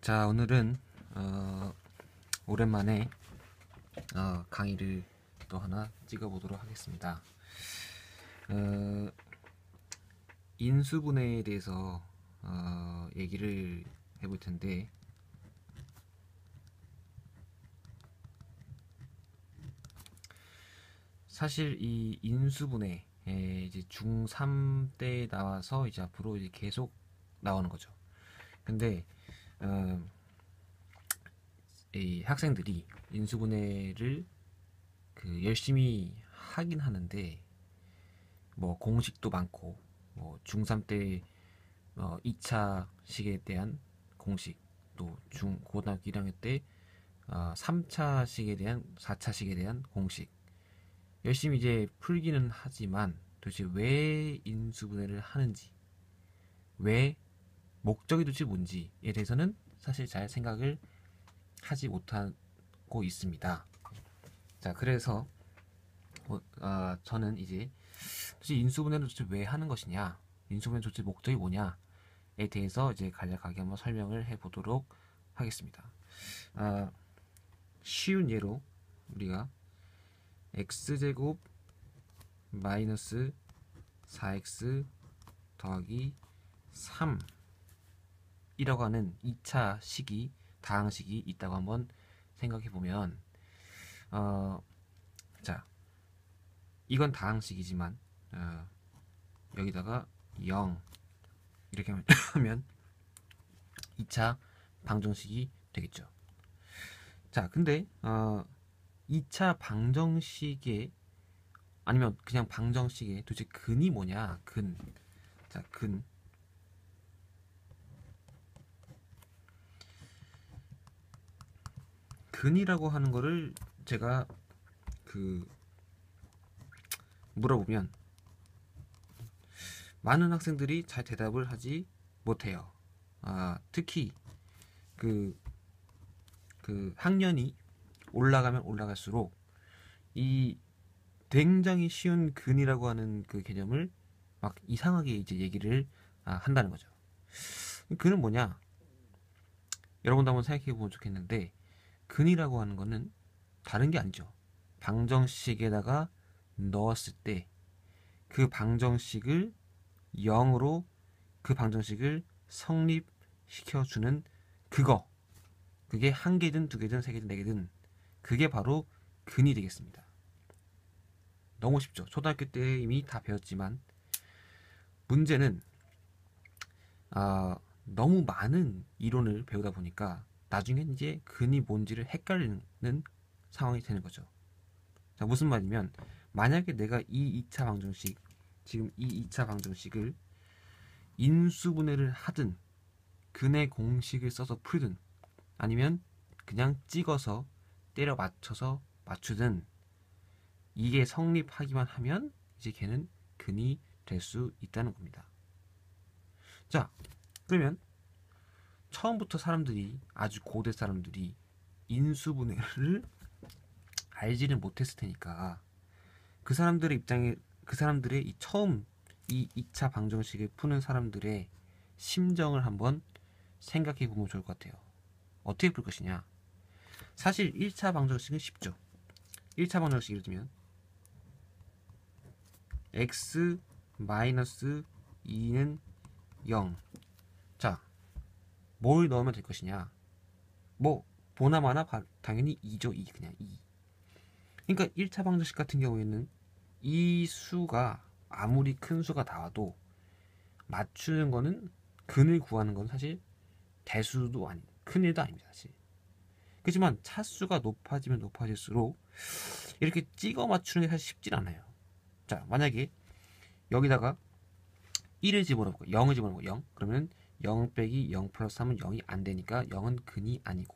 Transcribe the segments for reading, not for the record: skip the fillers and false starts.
자, 오늘은 오랜만에 강의를 또 하나 찍어보도록 하겠습니다. 인수분해에 대해서 얘기를 해볼 텐데, 사실 이 인수분해 이제 중3 때 나와서 이제 앞으로 이제 계속 나오는 거죠. 근데 이 학생들이 인수분해를 열심히 하긴 하는데, 뭐 공식도 많고, 뭐 중3 때 2차 식에 대한 공식, 또 고등학교 1학년 때 3차 식에 대한 4차 식에 대한 공식 열심히 이제 풀기는 하지만, 도대체 왜 인수분해를 하는지, 왜 목적이 도대체 뭔지에 대해서는 사실 잘 생각을 하지 못하고 있습니다. 자, 그래서 저는 이제 도대체 인수분해를 도대체 왜 하는 것이냐, 인수분해 도대체 목적이 뭐냐에 대해서 이제 간략하게 한번 설명을 해보도록 하겠습니다. 쉬운 예로 우리가 x제곱 마이너스 4x 더하기 3이라고 하는 2차 식이, 다항식이 있다고 한번 생각해 보면, 자, 이건 다항식이지만 여기다가 0 이렇게 하면 2차 방정식이 되겠죠. 자, 근데 2차 방정식에, 아니면 그냥 방정식에 도대체 근이 뭐냐, 근. 자, 근이라고 하는 거를 제가 물어보면 많은 학생들이 잘 대답을 하지 못해요. 특히 학년이 올라가면 올라갈수록 이 굉장히 쉬운 근이라고 하는 그 개념을 막 이상하게 이제 얘기를 한다는 거죠. 근은 뭐냐? 여러분도 한번 생각해 보면 좋겠는데, 근이라고 하는 거는 다른 게 아니죠. 방정식에다가 넣었을 때 그 방정식을 0으로, 그 방정식을 성립시켜주는 그게 한 개든 두 개든 세 개든 네 개든, 그게 바로 근이 되겠습니다. 너무 쉽죠. 초등학교 때 이미 다 배웠지만, 문제는 너무 많은 이론을 배우다 보니까 나중엔 이제 근이 뭔지를 헷갈리는 상황이 되는 거죠. 자, 무슨 말이면, 만약에 내가 이 2차 방정식, 지금 이 2차 방정식을 인수분해를 하든, 근의 공식을 써서 풀든, 아니면 그냥 찍어서 때려 맞춰서 맞추든, 이게 성립하기만 하면 이제 걔는 근이 될 수 있다는 겁니다. 자, 그러면 처음부터 아주 고대 사람들이 인수분해를 알지는 못했을 테니까, 그 사람들의 처음 이 2차 방정식을 푸는 사람들의 심정을 한번 생각해 보면 좋을 것 같아요. 어떻게 풀 것이냐? 사실 1차 방정식은 쉽죠. 1차 방정식, 예를 들면 x 마이너스 2는 0. 자, 뭘 넣으면 될 것이냐? 뭐 보나마나 당연히 2죠. 2, 그냥 2. 그러니까 1차 방정식 같은 경우에는 이 수가 아무리 큰 수가 나와도 맞추는 거는, 근을 구하는 건 사실 대수도 아닌 큰일도 아닙니다, 사실. 그렇지만 차수가 높아지면 높아질수록 이렇게 찍어 맞추는 게 사실 쉽진 않아요. 자, 만약에 여기다가 1을 집어넣고 0을 집어넣고 0, 그러면 0 빼기 0 플러스 3은 0이 안 되니까 0은 근이 아니고,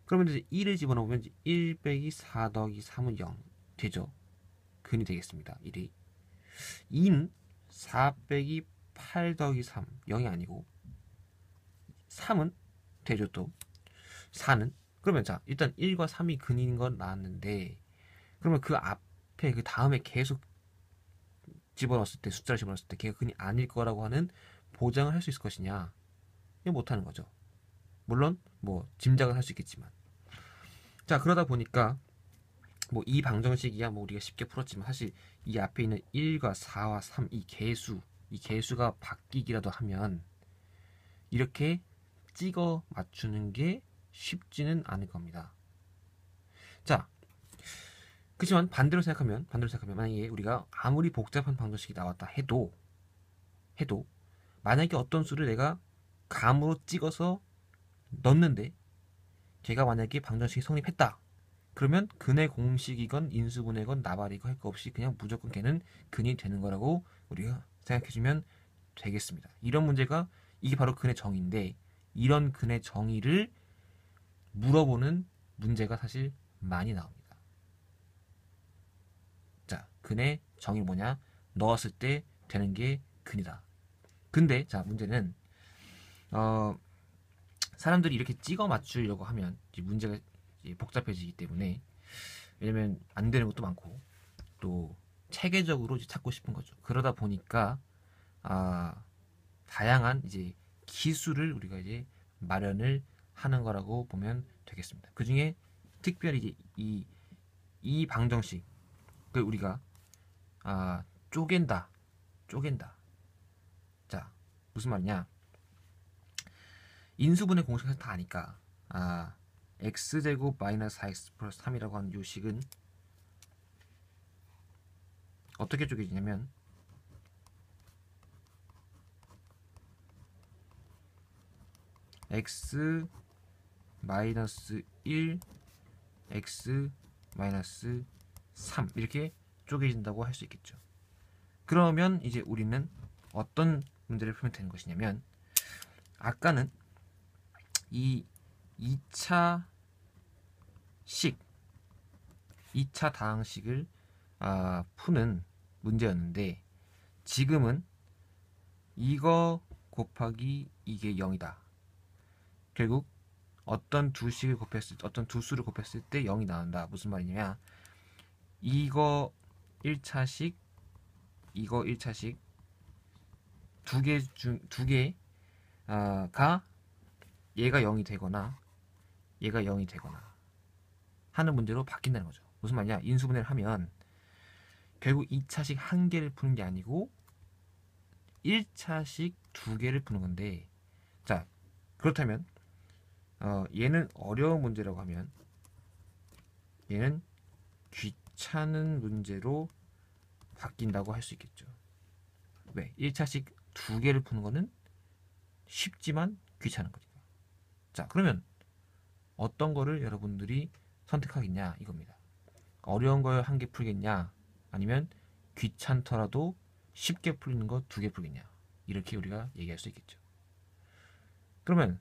그러면 이제 1을 집어넣으면 1 빼기 4 더하기 3은 0 되죠. 근이 되겠습니다. 1이. 2는 4 빼기 8 더하기 3 0이 아니고, 3은 되죠. 또 4는, 그러면 자, 일단 1과 3이 근인 건 나왔는데, 그러면 그 앞에 그 다음에 계속 집어넣었을 때, 숫자를 집어넣었을 때 걔가 근이 아닐 거라고 하는 보장을 할 수 있을 것이냐? 이거 못하는 거죠. 물론 뭐 짐작은 할 수 있겠지만. 자, 그러다 보니까 뭐 이 방정식이야 뭐 우리가 쉽게 풀었지만 사실 이 앞에 있는 1과 4와 3 이 개수가 바뀌기라도 하면 이렇게 찍어 맞추는 게 쉽지는 않을 겁니다. 자, 그렇지만 반대로 생각하면 만약에 우리가 아무리 복잡한 방정식이 나왔다 해도 만약에 어떤 수를 내가 감으로 찍어서 넣는데 걔가 만약에 방정식이 성립했다. 그러면 근의 공식이건 인수분해건 나발이건 할 거 없이 그냥 무조건 걔는 근이 되는 거라고 우리가 생각해주면 되겠습니다. 이런 문제가 이게 바로 근의 정의인데 이런 근의 정의를 물어보는 문제가 사실 많이 나옵니다. 자, 근의 정의 뭐냐? 넣었을 때 되는 게 근이다. 근데 자, 문제는 사람들이 이렇게 찍어 맞추려고 하면 문제가 복잡해지기 때문에, 왜냐면 안 되는 것도 많고 또 체계적으로 찾고 싶은 거죠. 그러다 보니까 다양한 이제 기술을 우리가 이제 마련을 하는 거라고 보면 되겠습니다. 그 중에 특별히 이제 이 방정식을 우리가 쪼갠다. 자, 무슨 말이냐? 인수분해 공식에서 다 아니까 x제곱 마이너스 4x 플러스 3이라고 하는 요 식은 어떻게 쪼개지냐면 x 마이너스 1 x 마이너스 3 이렇게 쪼개진다고 할 수 있겠죠. 그러면 이제 우리는 어떤 문제를 풀면 되는 것이냐면, 아까는 이 2차 다항식을 푸는 문제였는데, 지금은 이거 곱하기 이게 0이다. 결국 어떤 두 수를 곱했을 때 0이 나온다. 무슨 말이냐? 이거 1차식, 이거 1차식 두 개가 얘가 0이 되거나 얘가 0이 되거나 하는 문제로 바뀐다는 거죠. 무슨 말이냐? 인수분해를 하면 결국 2차식 한 개를 푸는 게 아니고 1차식 두 개를 푸는 건데, 자, 그렇다면 얘는 어려운 문제라고 하면 얘는 귀찮은 문제로 바뀐다고 할 수 있겠죠. 왜? 1차식 두 개를 푸는 거는 쉽지만 귀찮은 거니까. 자, 그러면 어떤 거를 여러분들이 선택하겠냐 이겁니다. 어려운 걸 한 개 풀겠냐, 아니면 귀찮더라도 쉽게 풀리는 거 두 개 풀겠냐, 이렇게 우리가 얘기할 수 있겠죠. 그렇다면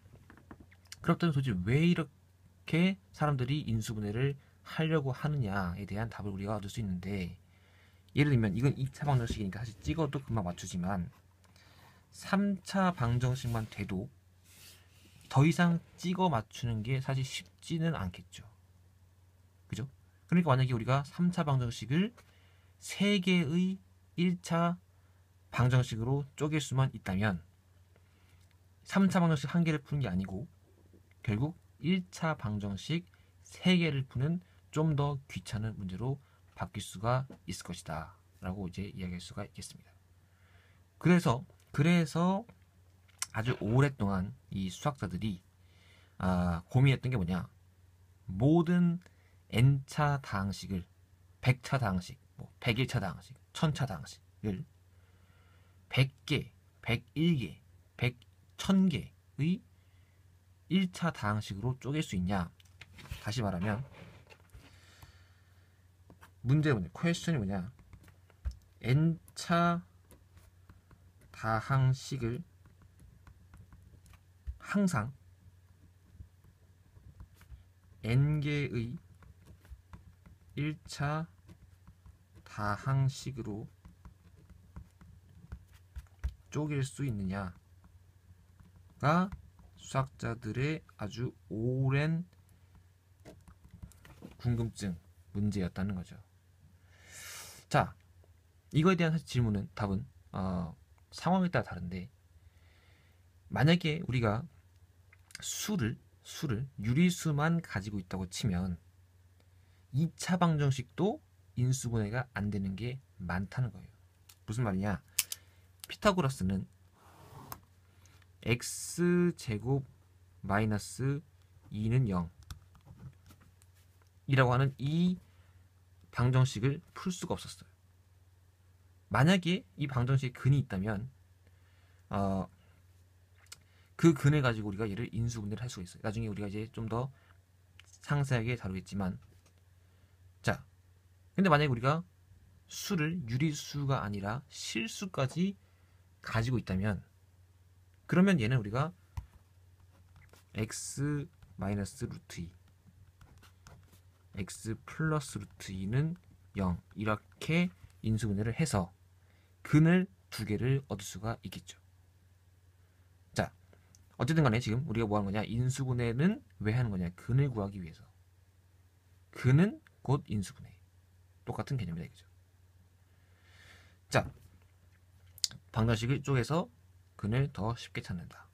도대체 왜 이렇게 사람들이 인수분해를 하려고 하느냐에 대한 답을 우리가 얻을 수 있는데, 예를 들면 이건 2차 방정식이니까 사실 찍어도 금방 맞추지만 3차 방정식만 돼도 더 이상 찍어 맞추는 게 사실 쉽지는 않겠죠. 그죠? 그러니까 만약에 우리가 3차 방정식을 3개의 1차 방정식으로 쪼갤 수만 있다면 3차 방정식 한 개를 푸는 게 아니고 결국 1차 방정식 3개를 푸는 좀 더 귀찮은 문제로 바뀔 수가 있을 것이다 라고 이제 이야기할 수가 있겠습니다. 그래서 아주 오랫동안 이 수학자들이 고민했던 게 뭐냐, 모든 n차 다항식을 100차 다항식, 101차 다항식, 1000차 다항식을 100개, 101개, 1000개의 1차 다항식으로 쪼갤 수 있냐. 다시 말하면 퀘스천이 뭐냐, n차 다항식을 항상 n개의 1차 다항식으로 쪼갤 수 있느냐가 수학자들의 아주 오랜 궁금증 문제였다는 거죠. 자, 이거에 대한 답은 상황에 따라 다른데, 만약에 우리가 수를 수를 유리수만 가지고 있다고 치면 2차 방정식도 인수분해가 안 되는 게 많다는 거예요. 무슨 말이냐? 피타고라스는 x제곱 마이너스 2는 0 이라고 하는 이 방정식을 풀 수가 없었어요. 만약에 이 방정식에 근이 있다면 그 근을 가지고 우리가 얘를 인수분해를 할 수가 있어요. 나중에 우리가 이제 좀 더 상세하게 다루겠지만, 자, 근데 만약에 우리가 수를 유리수가 아니라 실수까지 가지고 있다면, 그러면 얘는 우리가 x 마이너스 루트 2, x 플러스 루트 2는 0 이렇게 인수분해를 해서 근을 두 개를 얻을 수가 있겠죠. 자, 어쨌든 간에 지금 우리가 뭐 하는 거냐? 인수분해는 왜 하는 거냐? 근을 구하기 위해서. 근은 곧 인수분해. 똑같은 개념이다 이거죠. 자, 방정식을 쪼개서 근을 더 쉽게 찾는다.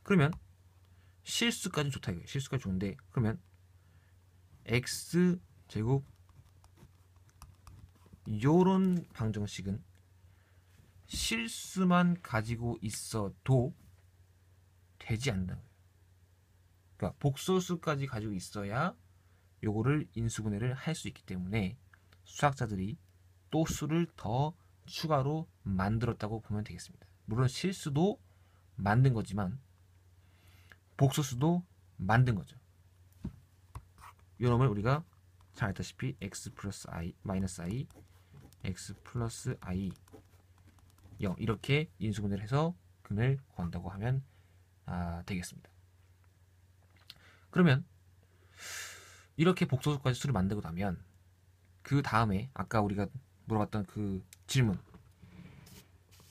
그러면 실수까지 좋다 이거예요. 실수까지 좋은데, 그러면 x 제곱 요런 방정식은 실수만 가지고 있어도 되지 않는다. 그러니까 복소수까지 가지고 있어야 요거를 인수분해를 할 수 있기 때문에 수학자들이 또 수를 더 추가로 만들었다고 보면 되겠습니다. 물론 실수도 만든 거지만 복소수도 만든 거죠. 요 놈을 우리가 잘 알다시피 x 플러스 i 마이너스 i x 플러스 i 0 이렇게 인수분해를 해서 근을 구한다고 하면 되겠습니다. 그러면 이렇게 복소수까지 수를 만들고 나면 그 다음에 아까 우리가 물어봤던 그 질문,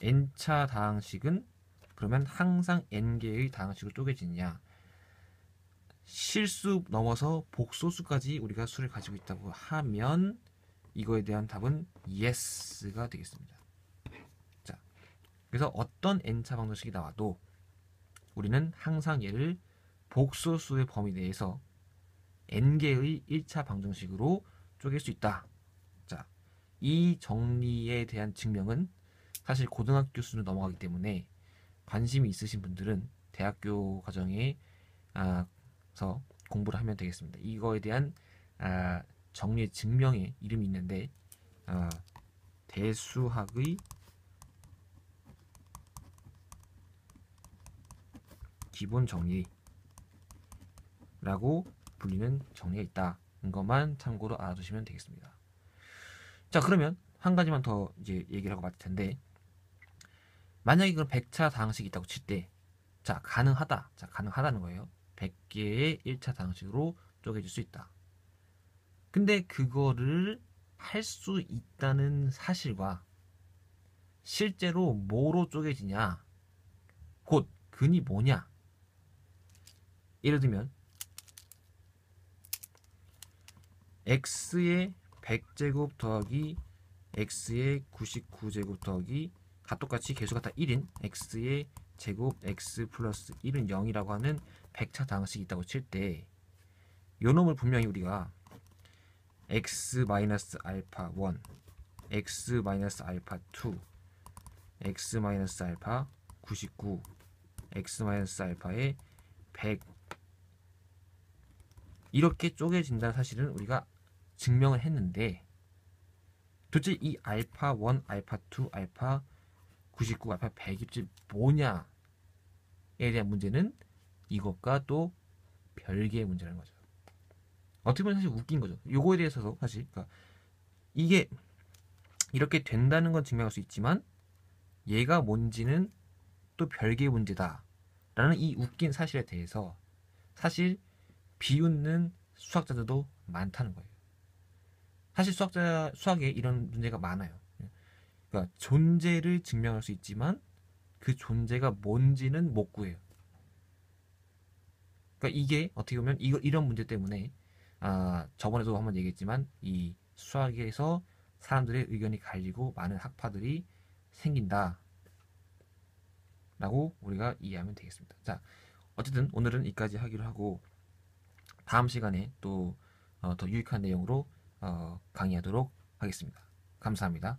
n차 다항식은 그러면 항상 n개의 다항식으로 쪼개지느냐, 실수 넘어서 복소수까지 우리가 수를 가지고 있다고 하면 이거에 대한 답은 yes가 되겠습니다. 자, 그래서 어떤 n차 방정식이 나와도 우리는 항상 얘를 복소수의 범위 내에서 n개의 1차 방정식으로 쪼갤 수 있다. 자, 이 정리에 대한 증명은 사실 고등학교 수준을 넘어가기 때문에 관심이 있으신 분들은 대학교 과정에서 공부를 하면 되겠습니다. 이거에 대한 정리의 증명의 이름이 있는데 대수학의 기본 정리라고 불리는 정리가 있다. 이것만 참고로 알아두시면 되겠습니다. 자, 그러면 한 가지만 더 이제 얘기를 하고 마칠 텐데, 만약에 그럼 100차 다항식이 있다고 칠 때, 자, 가능하다. 자, 가능하다는 거예요. 100개의 1차 다항식으로 쪼개질 수 있다. 근데 그거를 할 수 있다는 사실과 실제로 뭐로 쪼개지냐, 곧 근이 뭐냐. 예를 들면 x의 100제곱 더하기 x의 99제곱 더하기 다 똑같이 개수가 다 1인 x의 제곱 x 플러스 1은 0이라고 하는 100차 다항식이 있다고 칠 때 요 놈을 분명히 우리가 x 마이너스 알파 1, x 마이너스 알파 2, x 마이너스 알파 99, x 마이너스 알파의 100 이렇게 쪼개진다는 사실은 우리가 증명을 했는데, 도대체 이 알파 1, 알파 2, 알파 99, 알파 100이 뭐냐에 대한 문제는 이것과 또 별개의 문제라는 거죠. 어떻게 보면 사실 웃긴 거죠. 요거에 대해서도 사실 그러니까 이게 이렇게 된다는 건 증명할 수 있지만 얘가 뭔지는 또 별개의 문제다 라는 이 웃긴 사실에 대해서 사실 비웃는 수학자들도 많다는 거예요. 사실 수학에 이런 문제가 많아요. 그러니까 존재를 증명할 수 있지만 그 존재가 뭔지는 못 구해요. 그러니까 이게 어떻게 보면 이런 문제 때문에 저번에도 한번 얘기했지만 이 수학에서 사람들의 의견이 갈리고 많은 학파들이 생긴다 라고 우리가 이해하면 되겠습니다. 자, 어쨌든 오늘은 여기까지 하기로 하고 다음 시간에 또 더 유익한 내용으로 강의하도록 하겠습니다. 감사합니다.